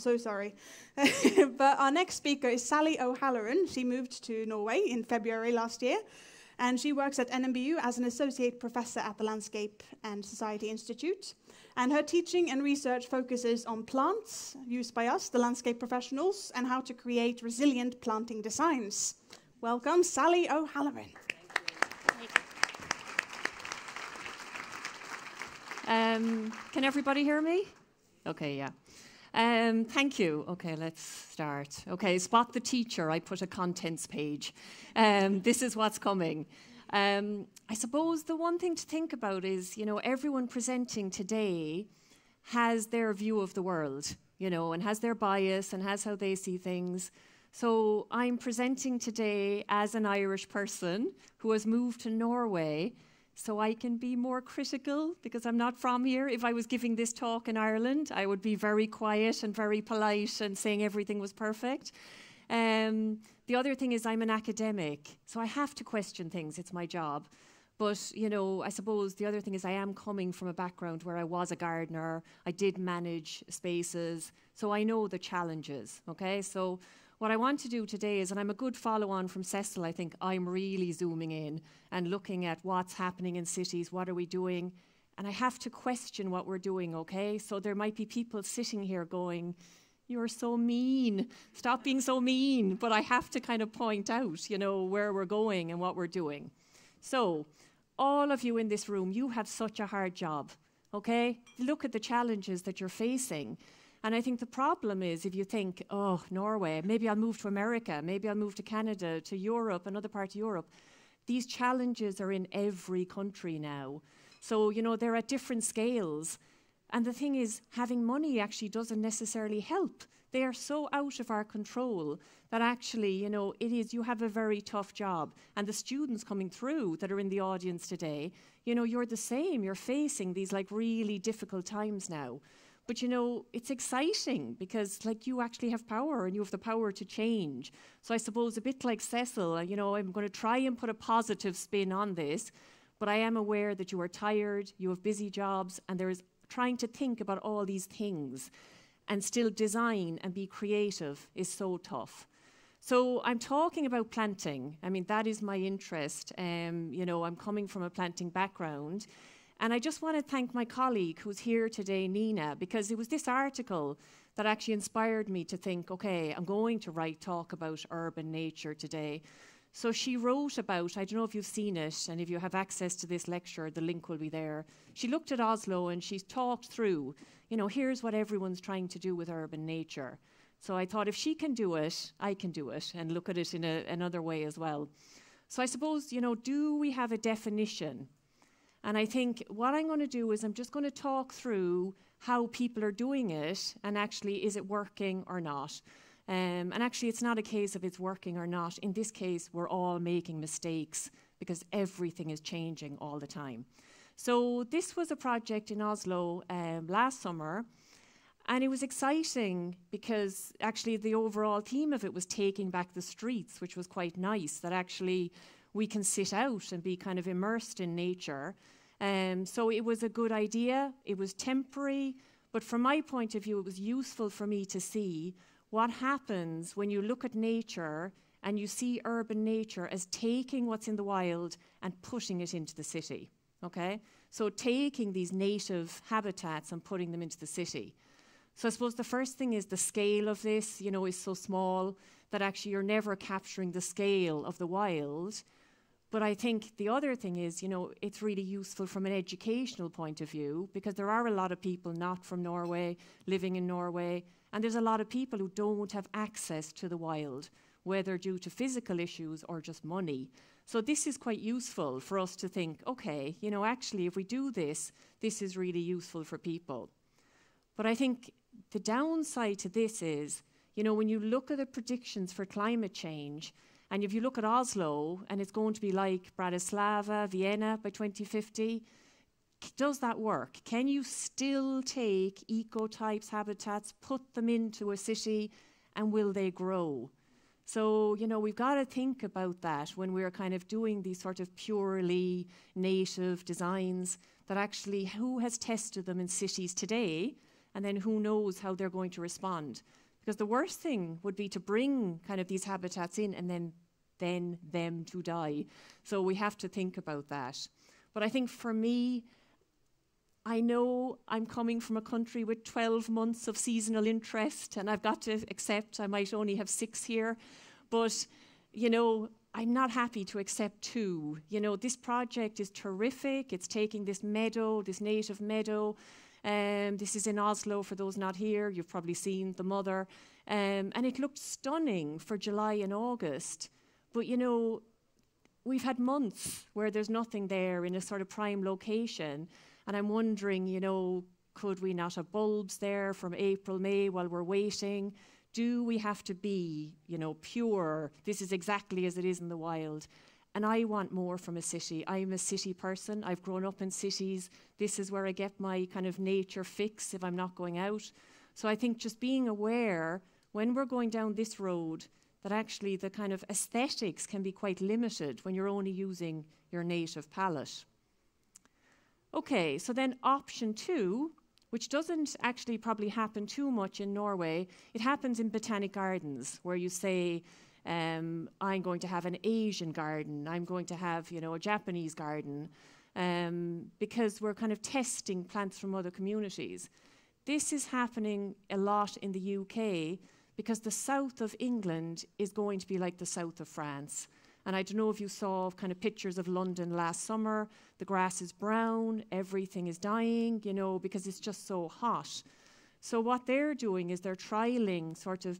so sorry. But our next speaker is Sally O'Halloran. She moved to Norway in February last year, and she works at NMBU as an associate professor at the Landscape and Society Institute. And her teaching and research focuses on plants used by us, the landscape professionals, and how to create resilient planting designs. Welcome, Sally O'Halloran. Can everybody hear me? Okay, yeah. Thank you. Okay, let's start. Okay, spot the teacher. I put a contents page. This is what's coming. I suppose the one thing to think about is, everyone presenting today has their view of the world, and has their bias and has how they see things. So I'm presenting today as an Irish person who has moved to Norway, so I can be more critical because I'm not from here. If I was giving this talk in Ireland, I would be very quiet and very polite and saying everything was perfect. The other thing is I'm an academic, so I have to question things. It's my job. But, I suppose the other thing is I am coming from a background where I was a gardener. I did manage spaces, so I know the challenges, okay? So what I want to do today is, and I'm a good follow-on from Cecil, I think I'm really zooming in and looking at what's happening in cities, what are we doing, and I have to question what we're doing, okay? So there might be people sitting here going, you're so mean, stop being so mean, but I have to kind of point out, where we're going and what we're doing. So all of you in this room, you have such a hard job, okay? Look at the challenges that you're facing. And I think the problem is if you think, oh, Norway, maybe I'll move to America, maybe I'll move to Canada, to Europe, another part of Europe. These challenges are in every country now. So, they're at different scales. And the thing is, having money actually doesn't necessarily help. They are so out of our control that actually, you have a very tough job. And the students coming through that are in the audience today, you're the same. You're facing these really difficult times now. But, it's exciting because, you actually have power and you have the power to change. So I suppose a bit like Cecil, I'm going to try and put a positive spin on this, but I am aware that you are tired, you have busy jobs, and there is trying to think about all these things and still design and be creative is so tough. So I'm talking about planting. I mean, that is my interest. I'm coming from a planting background. And I just want to thank my colleague who's here today, Nina, because it was this article that actually inspired me to think, okay, I'm going to talk about urban nature today. So she wrote about, I don't know if you've seen it, and if you have access to this lecture, the link will be there. She looked at Oslo and she talked through, here's what everyone's trying to do with urban nature. So I thought if she can do it, I can do it, and look at it in another way as well. So I suppose, do we have a definition? And I think what I'm going to do is I'm just going to talk through how people are doing it and actually is it working or not. And actually it's not a case of it's working or not. In this case, we're all making mistakes because everything is changing all the time. So this was a project in Oslo last summer. And it was exciting because actually the overall theme of it was taking back the streets, which was quite nice, that actually we can sit out and be kind of immersed in nature. So it was a good idea. It was temporary, but from my point of view, it was useful for me to see what happens when you look at nature and you see urban nature as taking what's in the wild and putting it into the city, okay? So taking these native habitats and putting them into the city. So I suppose the first thing is the scale of this, is so small that actually you're never capturing the scale of the wild. But I think the other thing is, it's really useful from an educational point of view because there are a lot of people not from Norway living in Norway, and there's a lot of people who don't have access to the wild, whether due to physical issues or just money. So this is quite useful for us to think, okay, actually if we do this, this is really useful for people. But I think the downside to this is, when you look at the predictions for climate change, and if you look at Oslo, and it's going to be like Bratislava, Vienna by 2050, does that work? Can you still take ecotypes, habitats, put them into a city, and will they grow? So, we've got to think about that when we're kind of doing these sort of purely native designs, that actually who has tested them in cities today, and then who knows how they're going to respond. Because the worst thing would be to bring kind of these habitats in and then them to die. So we have to think about that. But I think for me, I know I'm coming from a country with 12 months of seasonal interest, and I've got to accept I might only have 6 here. But, you know, I'm not happy to accept 2. You know, this project is terrific. It's taking this meadow, this native meadow. This is in Oslo, for those not here. You've probably seen the mother. And it looked stunning for July and August. But, you know, we've had months where there's nothing there in a sort of prime location. And I'm wondering, you know, could we not have bulbs there from April, May while we're waiting? Do we have to be, you know, pure? This is exactly as it is in the wild. And I want more from a city. I'm a city person. I've grown up in cities. This is where I get my kind of nature fix if I'm not going out. So I think just being aware when we're going down this road that actually the kind of aesthetics can be quite limited when you're only using your native palette. Okay, so then option 2, which doesn't actually probably happen too much in Norway, it happens in botanic gardens where you say, I'm going to have an Asian garden, I'm going to have, you know, a Japanese garden, because we're kind of testing plants from other communities. This is happening a lot in the UK because the south of England is going to be like the south of France. And I don't know if you saw kind of pictures of London last summer. The grass is brown, everything is dying, you know, because it's just so hot. So what they're doing is they're trialing sort of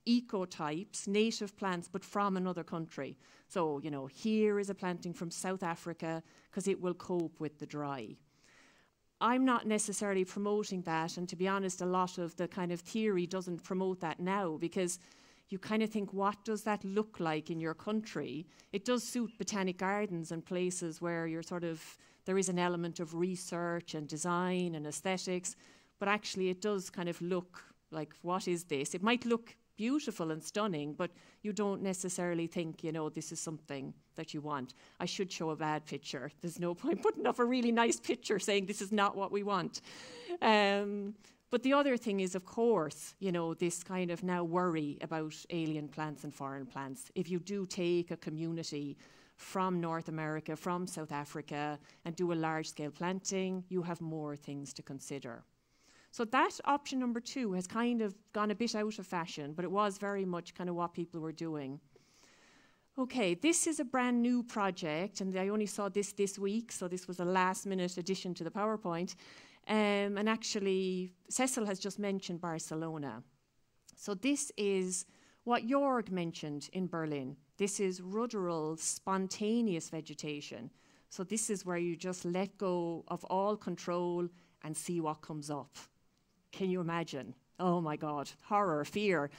ecotypes, native plants, but from another country. So, you know, here is a planting from South Africa because it will cope with the dry. I'm not necessarily promoting that, and to be honest, a lot of the kind of theory doesn't promote that now because you kind of think, what does that look like in your country? It does suit botanic gardens and places where you're sort of, there is an element of research and design and aesthetics, but actually it does kind of look like, what is this? It might look beautiful and stunning, but you don't necessarily think, you know, this is something that you want. I should show a bad picture. There's no point putting up a really nice picture saying this is not what we want. But the other thing is, of course, you know, this kind of now worry about alien plants and foreign plants. If you do take a community from North America, from South Africa, and do a large-scale planting, you have more things to consider. So that option number 2 has kind of gone a bit out of fashion, but it was very much kind of what people were doing. Okay, this is a brand new project, and I only saw this week, so this was a last-minute addition to the PowerPoint. And actually, Cecil has just mentioned Barcelona. So this is what Jörg mentioned in Berlin. This is ruderal, spontaneous vegetation. So this is where you just let go of all control and see what comes up. Can you imagine? Oh my God, horror, fear.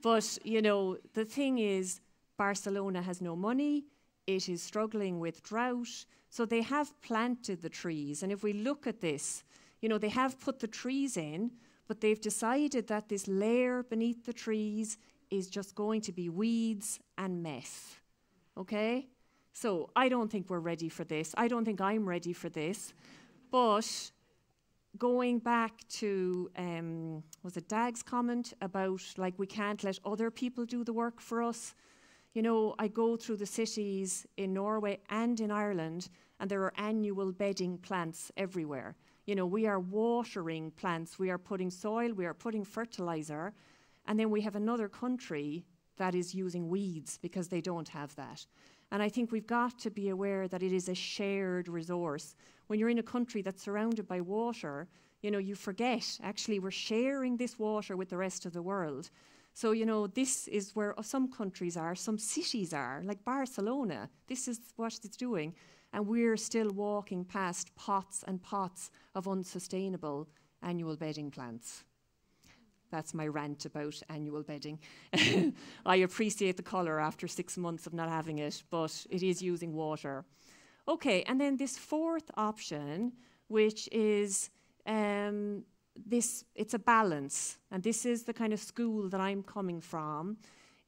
But, you know, the thing is, Barcelona has no money. It is struggling with drought. So they have planted the trees. And if we look at this, you know, they have put the trees in, but they've decided that this layer beneath the trees is just going to be weeds and mess. Okay? So I don't think we're ready for this. I don't think I'm ready for this. But going back to, was it Dag's comment about, like, we can't let other people do the work for us? You know, I go through the cities in Norway and in Ireland, and there are annual bedding plants everywhere. You know, we are watering plants, we are putting soil, we are putting fertilizer, and then we have another country that is using weeds because they don't have that. And I think we've got to be aware that it is a shared resource. When you're in a country that's surrounded by water, you know, you forget, actually, we're sharing this water with the rest of the world. So, you know, this is where some countries are, some cities are, like Barcelona. This is what it's doing. And we're still walking past pots and pots of unsustainable annual bedding plants. That's my rant about annual bedding. I appreciate the colour after 6 months of not having it, but it is using water. Okay, and then this fourth option, which is it's a balance, and this is the kind of school that I'm coming from,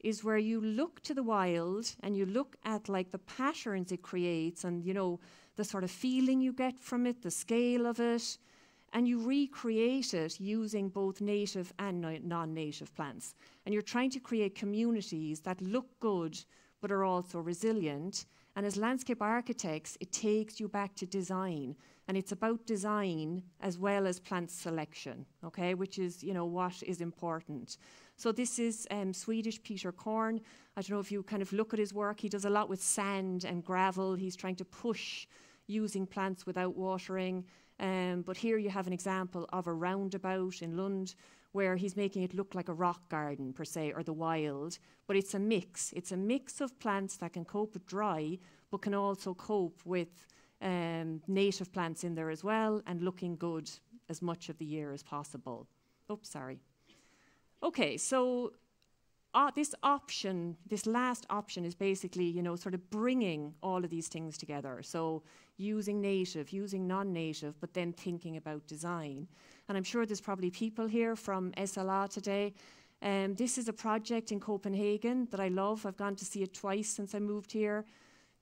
is where you look to the wild and you look at like the patterns it creates and, you know, the sort of feeling you get from it, the scale of it, and you recreate it using both native and non-native plants. And you're trying to create communities that look good but are also resilient. And as landscape architects, it takes you back to design. And it's about design as well as plant selection, okay, which is, what is important. So this is Swedish Peter Korn. I don't know if you kind of look at his work. He does a lot with sand and gravel. He's trying to push using plants without watering. But here you have an example of a roundabout in Lund where he's making it look like a rock garden, per se, or the wild. But it's a mix. It's a mix of plants that can cope with dry, but can also cope with native plants in there as well, and looking good as much of the year as possible. Oops, sorry. Okay, so this last option is basically, sort of bringing all of these things together. So using native, using non-native, but then thinking about design. And I'm sure there's probably people here from SLA today. This is a project in Copenhagen that I love. I've gone to see it twice since I moved here,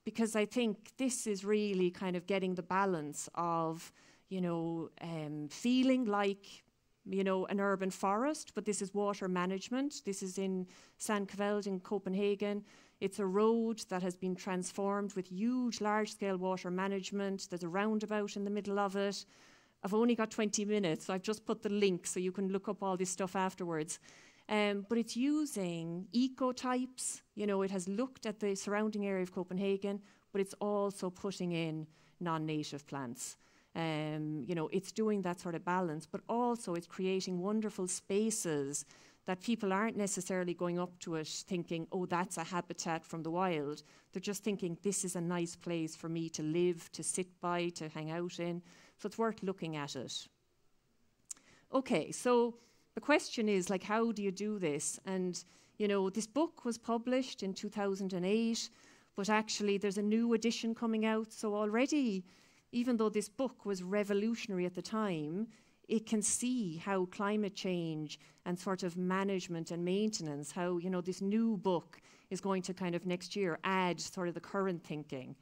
because I think this is really kind of getting the balance of, feeling like, an urban forest, but this is water management. This is in Sandkveld in Copenhagen. It's a road that has been transformed with huge, large-scale water management. There's a roundabout in the middle of it. I've only got 20 minutes, so I've just put the link so you can look up all this stuff afterwards. But it's using ecotypes. It has looked at the surrounding area of Copenhagen, but it's also putting in non-native plants. It's doing that sort of balance, but also it's creating wonderful spaces that people aren't necessarily going up to it thinking, oh, that's a habitat from the wild. They're just thinking, this is a nice place for me to live, to sit by, to hang out in. So it's worth looking at it. Okay, so the question is, how do you do this? And, this book was published in 2008, but actually there's a new edition coming out. So already, even though this book was revolutionary at the time, it can see how climate change and sort of management and maintenance, how, this new book is going to kind of next year add sort of the current thinking.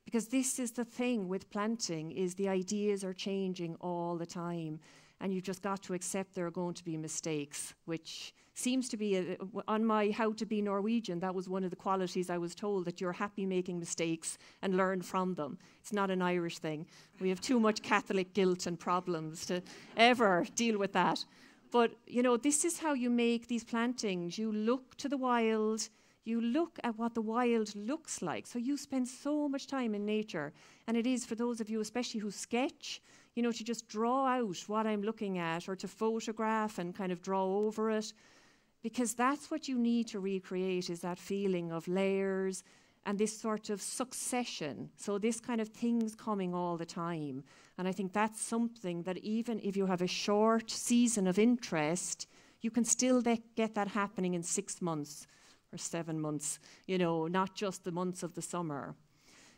Because this is the thing with planting, is the ideas are changing all the time. And you've just got to accept there are going to be mistakes, which seems to be, on my How to Be Norwegian, that was one of the qualities I was told, that you're happy making mistakes and learn from them. It's not an Irish thing. We have too much Catholic guilt and problems to ever deal with that. But, this is how you make these plantings. You look to the wild, you look at what the wild looks like. So you spend so much time in nature. And it is, for those of you especially who sketch, to just draw out what I'm looking at, or to photograph and kind of draw over it, because that's what you need to recreate, is that feeling of layers and this sort of succession. So this kind of things coming all the time. And I think that's something that even if you have a short season of interest, you can still get that happening in 6 months or 7 months, not just the months of the summer.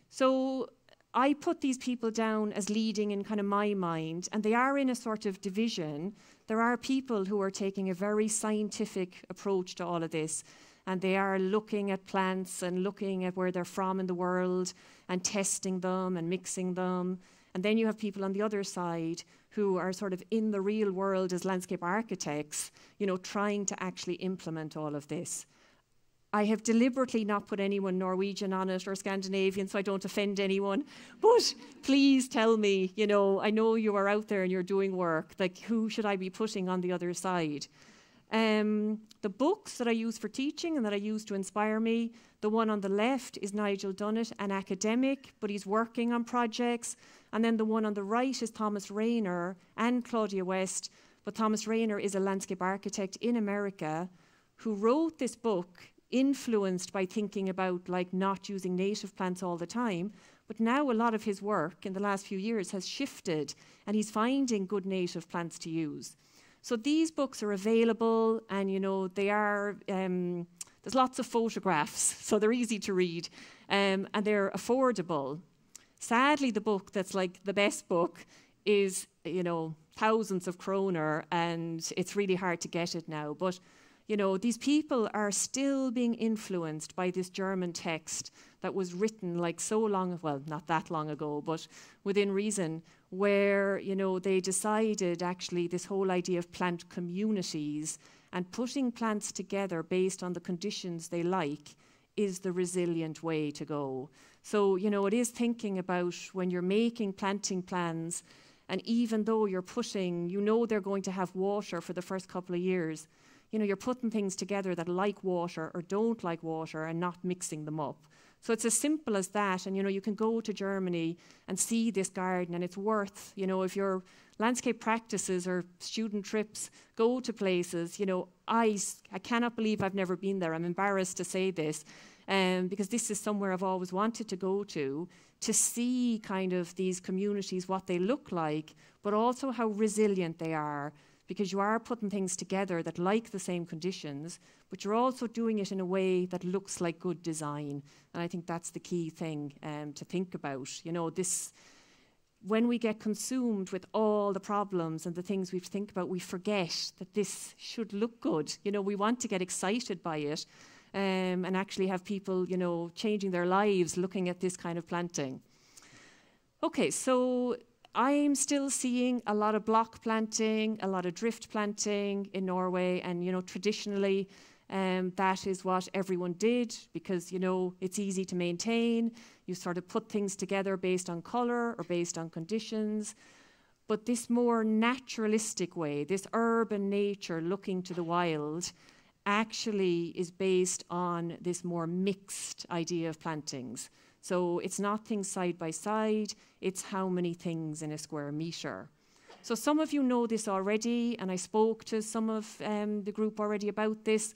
So I put these people down as leading in kind of my mind, and they are in a sort of division. There are people who are taking a very scientific approach to all of this, and they are looking at plants and looking at where they're from in the world and testing them and mixing them. And then you have people on the other side who are sort of in the real world as landscape architects, trying to actually implement all of this. I have deliberately not put anyone Norwegian on it or Scandinavian so I don't offend anyone. But please tell me, I know you are out there and you're doing work. Who should I be putting on the other side? The books that I use for teaching and that I use to inspire me, the one on the left is Nigel Dunnett, an academic, but he's working on projects. And then the one on the right is Thomas Rayner and Claudia West. But Thomas Rayner is a landscape architect in America who wrote this book influenced by thinking about not using native plants all the time. But now a lot of his work in the last few years has shifted, and he's finding good native plants to use. So these books are available, and they are, there's lots of photographs, so they're easy to read, and they're affordable. Sadly, the book that's the best book is, thousands of kroner, and it's really hard to get it now. But these people are still being influenced by this German text that was written so long, well, not that long ago, but within reason, where, you know, they decided actually this whole idea of plant communities and putting plants together based on the conditions they like is the resilient way to go. So, you know, it is thinking about when you're making planting plans, and even though you're putting, you know, they're going to have water for the first couple of years, you know, you're putting things together that like water or don't like water and not mixing them up. So it's as simple as that. And, you know, you can go to Germany and see this garden, and it's worth, you know, if your landscape practices or student trips, go to places, you know, I cannot believe I've never been there. I'm embarrassed to say this, because this is somewhere I've always wanted to go to see kind of these communities, what they look like, but also how resilient they are, because you are putting things together that like the same conditions, but you're also doing it in a way that looks like good design. And I think that's the key thing to think about. You know, this, when we get consumed with all the problems and the things we think about, we forget that this should look good. You know, we want to get excited by it and actually have people, you know, changing their lives looking at this kind of planting. Okay, so I'm still seeing a lot of block planting, a lot of drift planting in Norway, and, you know, traditionally that is what everyone did because, you know, it's easy to maintain. You sort of put things together based on colour or based on conditions. But this more naturalistic way, this urban nature looking to the wild, actually is based on this more mixed idea of plantings. So it's not things side by side, it's how many things in a square metre. So some of you know this already, and I spoke to some of the group already about this,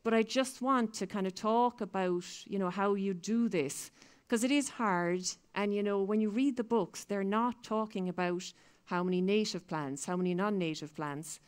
but I just want to kind of talk about, you know, how you do this, because it is hard, and, you know, when you read the books, they're not talking about how many native plants, how many non-native plants.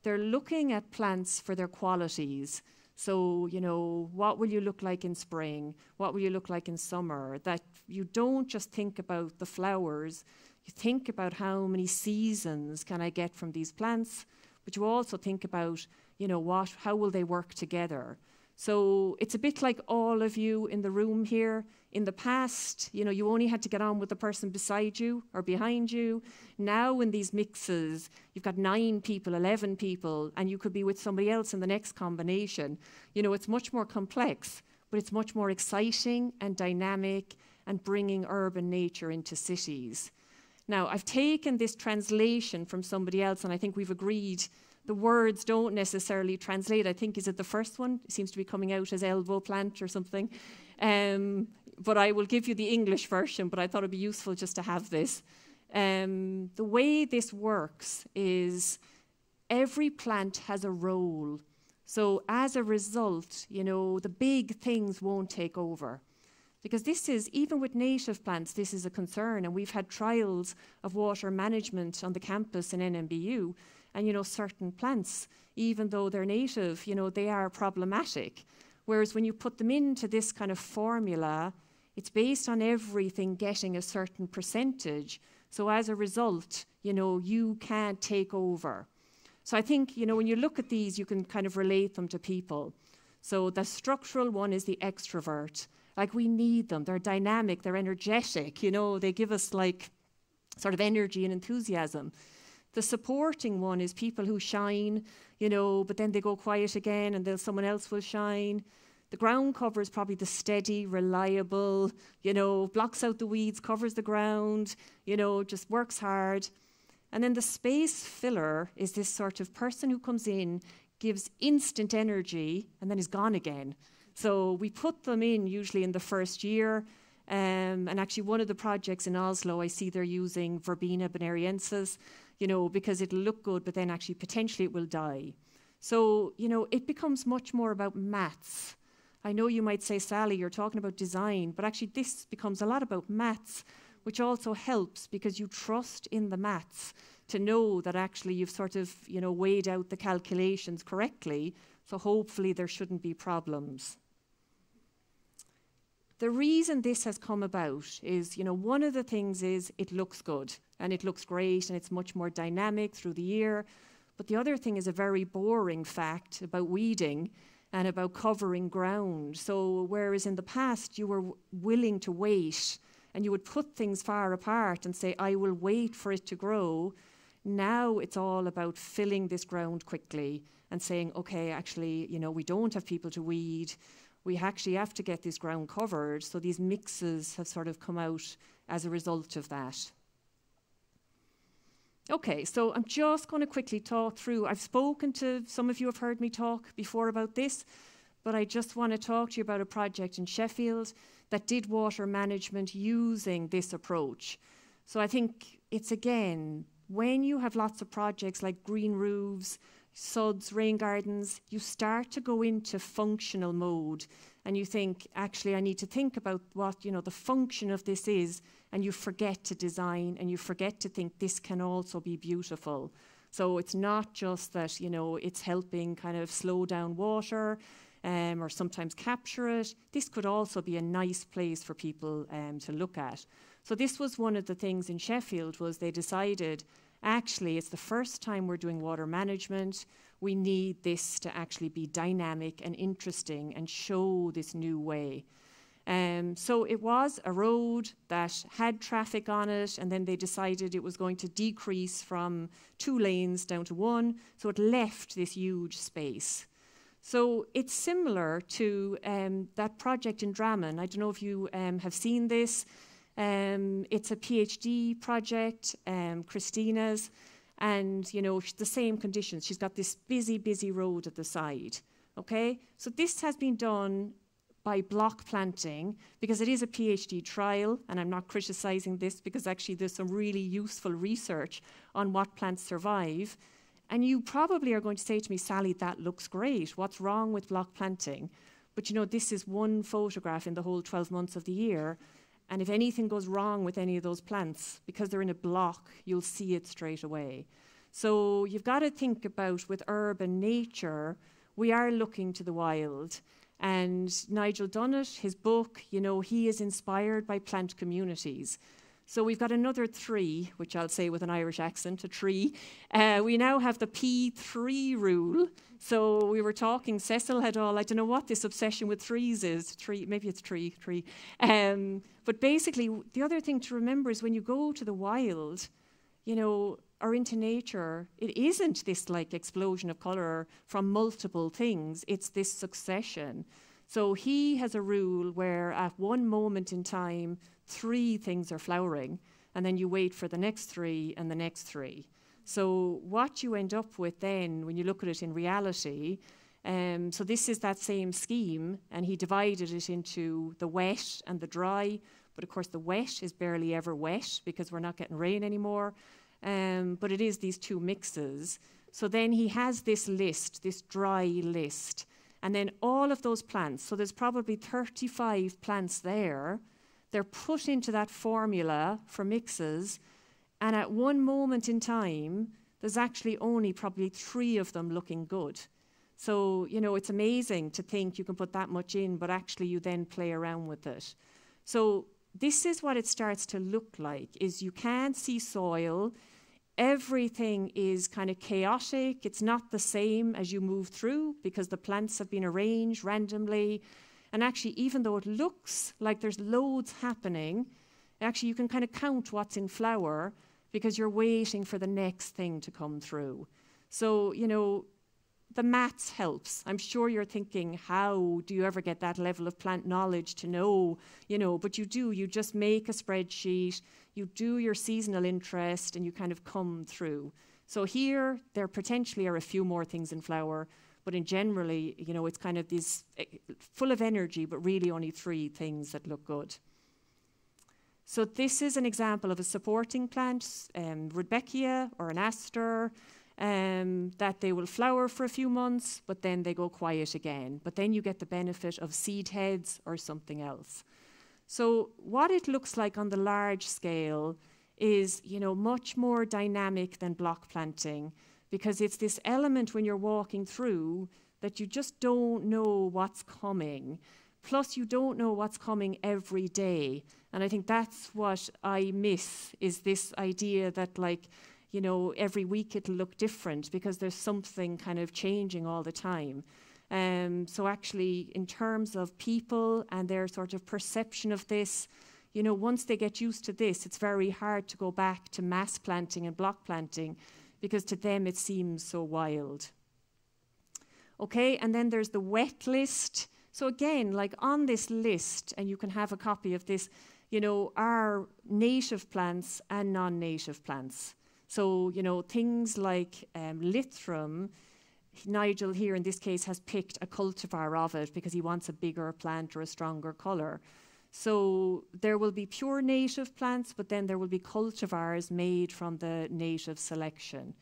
They're looking at plants for their qualities. So, you know, what will you look like in spring? What will you look like in summer? That you don't just think about the flowers, you think about how many seasons can I get from these plants, but you also think about, you know, how will they work together? So it's a bit like all of you in the room here. In the past, you know, you only had to get on with the person beside you or behind you. Now in these mixes, you've got 9 people, 11 people, and you could be with somebody else in the next combination. You know, it's much more complex, but it's much more exciting and dynamic and bringing urban nature into cities. Now, I've taken this translation from somebody else, and I think we've agreed the words don't necessarily translate. I think, is it the first one? It seems to be coming out as elbow plant or something. But I will give you the English version, but I thought it'd be useful just to have this. The way this works is every plant has a role. So as a result, you know, the big things won't take over. Because this is, even with native plants, this is a concern. And we've had trials of water management on the campus in NMBU. And, you know, certain plants, even though they're native, you know, they are problematic. Whereas when you put them into this kind of formula, it's based on everything getting a certain percentage. So as a result, you know, you can't take over. So I think, you know, when you look at these, you can kind of relate them to people. So the structural one is the extrovert. Like, we need them. They're dynamic. They're energetic. You know, they give us like sort of energy and enthusiasm. The supporting one is people who shine, you know, but then they go quiet again and then someone else will shine. The ground cover is probably the steady, reliable, you know, blocks out the weeds, covers the ground, you know, just works hard. And then the space filler is this sort of person who comes in, gives instant energy, and then is gone again. So we put them in usually in the first year. And actually one of the projects in Oslo, I see they're using Verbena bonariensis, you know, because it'll look good, but then actually potentially it will die. So, you know, it becomes much more about maths. I know you might say, Sally, you're talking about design, but actually this becomes a lot about maths, which also helps because you trust in the maths to know that actually you've sort of, you know, weighed out the calculations correctly. So hopefully there shouldn't be problems. The reason this has come about is, you know, one of the things is it looks good and it looks great and it's much more dynamic through the year. But the other thing is a very boring fact about weeding and about covering ground. So whereas in the past you were willing to wait and you would put things far apart and say, I will wait for it to grow. Now it's all about filling this ground quickly and saying, okay, actually, we don't have people to weed. We actually have to get this ground covered. So these mixes have sort of come out as a result of that. Okay, so I'm just going to quickly talk through. I've spoken to, some of you have heard me talk before about this, but I just want to talk to you about a project in Sheffield that did water management using this approach. So I think it's, again, when you have lots of projects like green roofs, suds, rain gardens, you start to go into functional mode and you think, actually, I need to think about what, the function of this is, and you forget to design and you forget to think this can also be beautiful. So it's not just that, it's helping kind of slow down water or sometimes capture it. This could also be a nice place for people to look at. So this was one of the things in Sheffield, was they decided, actually, it's the first time we're doing water management. We need this to actually be dynamic and interesting and show this new way. So it was a road that had traffic on it, and then they decided it was going to decrease from 2 lanes down to 1, so it left this huge space. So it's similar to that project in Drammen. I don't know if you have seen this. It's a PhD project, Christina's, and the same conditions. She's got this busy road at the side. Okay, so this has been done by block planting, because it is a PhD trial, and I'm not criticizing this because actually there's some really useful research on what plants survive. And you probably are going to say to me, Sally, that looks great. What's wrong with block planting? But this is one photograph in the whole 12 months of the year. And if anything goes wrong with any of those plants, because they're in a block, you'll see it straight away. So you've got to think about, with urban nature, we are looking to the wild. And Nigel Dunnett, his book, he is inspired by plant communities. So we've got another 3, which I'll say with an Irish accent, a tree. We now have the P3 rule. So we were talking, Cecil had all, I don't know what this obsession with threes is. Maybe it's tree. But basically, the other thing to remember is when you go to the wild, or into nature, it isn't this like explosion of colour from multiple things. It's this succession. So he has a rule where at one moment in time, 3 things are flowering, and then you wait for the next 3 and the next 3. So what you end up with then, when you look at it in reality, so this is that same scheme, and he divided it into the wet and the dry. But of course, the wet is barely ever wet because we're not getting rain anymore. But it is these 2 mixes. So then he has this list, this dry list, and then all of those plants, so there's probably 35 plants there, they're put into that formula for mixes, and at one moment in time, there's actually only probably 3 of them looking good. So, it's amazing to think you can put that much in, but actually you then play around with it. So this is what it starts to look like, is you can't see soil. Everything is kind of chaotic. It's not the same as you move through because the plants have been arranged randomly. And actually, even though it looks like there's loads happening, actually you can kind of count what's in flower because you're waiting for the next thing to come through. So, the maths helps. I'm sure you're thinking, how do you ever get that level of plant knowledge to know, but you do. You just make a spreadsheet, you do your seasonal interest, and you kind of come through. So here, there potentially are a few more things in flower, but in generally, it's kind of this full of energy, but really only 3 things that look good. So this is an example of a supporting plant, Rudbeckia or an aster, that they will flower for a few months, but then they go quiet again. But then you get the benefit of seed heads or something else. So what it looks like on the large scale is, much more dynamic than block planting, because it's this element when you're walking through that you just don't know what's coming. Plus, you don't know what's coming every day. And I think that's what I miss, is this idea that, every week it'll look different because there's something kind of changing all the time. So actually, in terms of people and their sort of perception of this, you know, once they get used to this, it's very hard to go back to mass planting and block planting, because to them it seems so wild. Okay, and then there's the wet list. So again, like on this list, and you can have a copy of this, you know, are native plants and non-native plants. So, you know, things like Lythrum, Nigel here in this case has picked a cultivar of it because he wants a bigger plant or a stronger colour. So there will be pure native plants, but then there will be cultivars made from the native selection.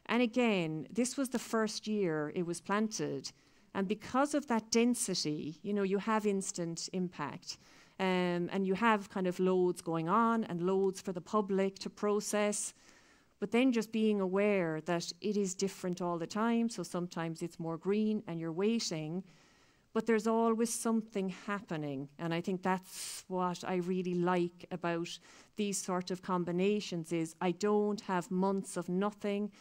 And again, this was the first year it was planted. And because of that density, you know, you have instant impact. And you have kind of loads going on and loads for the public to process. But then just being aware that it is different all the time. So sometimes it's more green and you're waiting. But there's always something happening. And I think that's what I really like about these sort of combinations is I don't have months of nothing,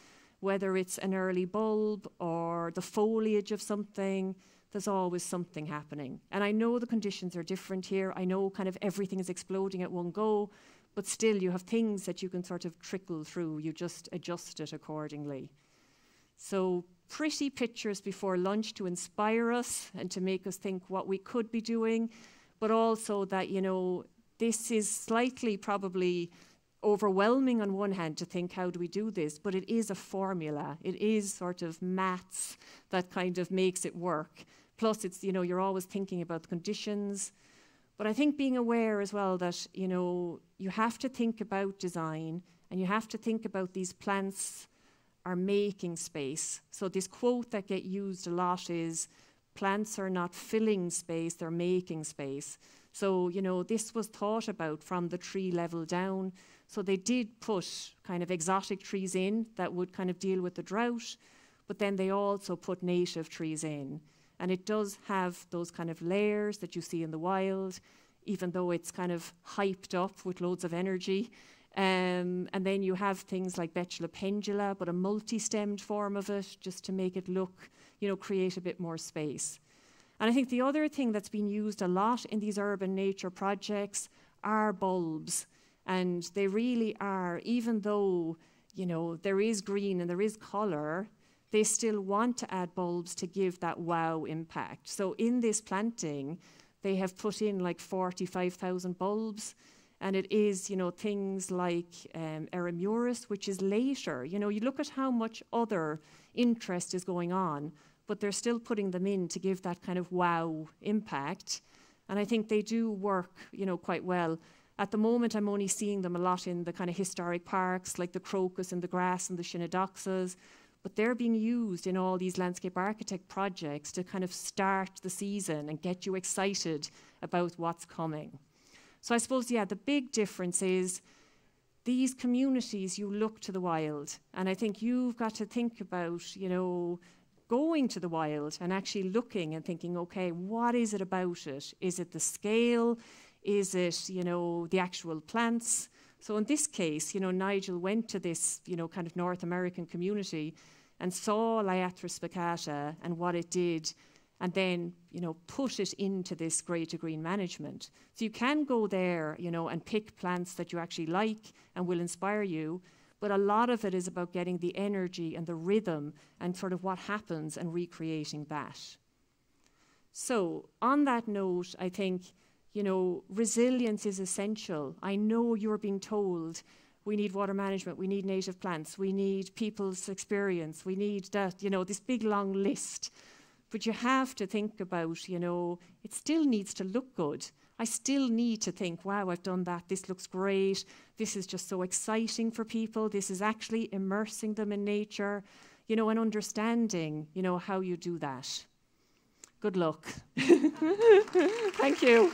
whether it's an early bulb or the foliage of something, there's always something happening. And I know the conditions are different here. I know kind of everything is exploding at one go, but still you have things that you can sort of trickle through. You just adjust it accordingly. So pretty pictures before lunch to inspire us and to make us think what we could be doing, but also that, you know, this is slightly probably overwhelming on one hand to think, how do we do this? But it is a formula. It is sort of maths that kind of makes it work. Plus, it's, you know, you're always thinking about the conditions. But I think being aware as well that, you know, you have to think about design and you have to think about these plants are making space. So this quote that get used a lot is, plants are not filling space, they're making space. So, you know, this was thought about from the tree level down. So they did put kind of exotic trees in that would kind of deal with the drought, but then they also put native trees in. And it does have those kind of layers that you see in the wild, even though it's kind of hyped up with loads of energy. And then you have things like Betula pendula, but a multi-stemmed form of it, just to make it look, you know, create a bit more space. And I think the other thing that's been used a lot in these urban nature projects are bulbs. And they really are, even though, you know, there is green and there is colour, they still want to add bulbs to give that wow impact. So in this planting, they have put in like 45,000 bulbs. And it is, you know, things like Eramuris, which is later. You know, you look at how much other interest is going on, but they're still putting them in to give that kind of wow impact. And I think they do work, you know, quite well. At the moment, I'm only seeing them a lot in the kind of historic parks, like the crocus and the grass and the Shinnedoxas, but they're being used in all these landscape architect projects to kind of start the season and get you excited about what's coming. So I suppose, yeah, the big difference is these communities, you look to the wild. And I think you've got to think about, you know, going to the wild and actually looking and thinking, okay, what is it about it? Is it the scale? Is it, you know, the actual plants? So in this case, you know, Nigel went to this, you know, kind of North American community and saw Liathris spicata and what it did, and then, you know, put it into this grey to green management. So you can go there, you know, and pick plants that you actually like and will inspire you, but a lot of it is about getting the energy and the rhythm and sort of what happens and recreating that. So on that note, I think, you know, resilience is essential. I know you're being told we need water management, we need native plants, we need people's experience, we need that, you know, this big long list. But you have to think about, you know, it still needs to look good. I still need to think, wow, I've done that. This looks great. This is just so exciting for people. This is actually immersing them in nature, you know, and understanding, you know, how you do that. Good luck. Thank you.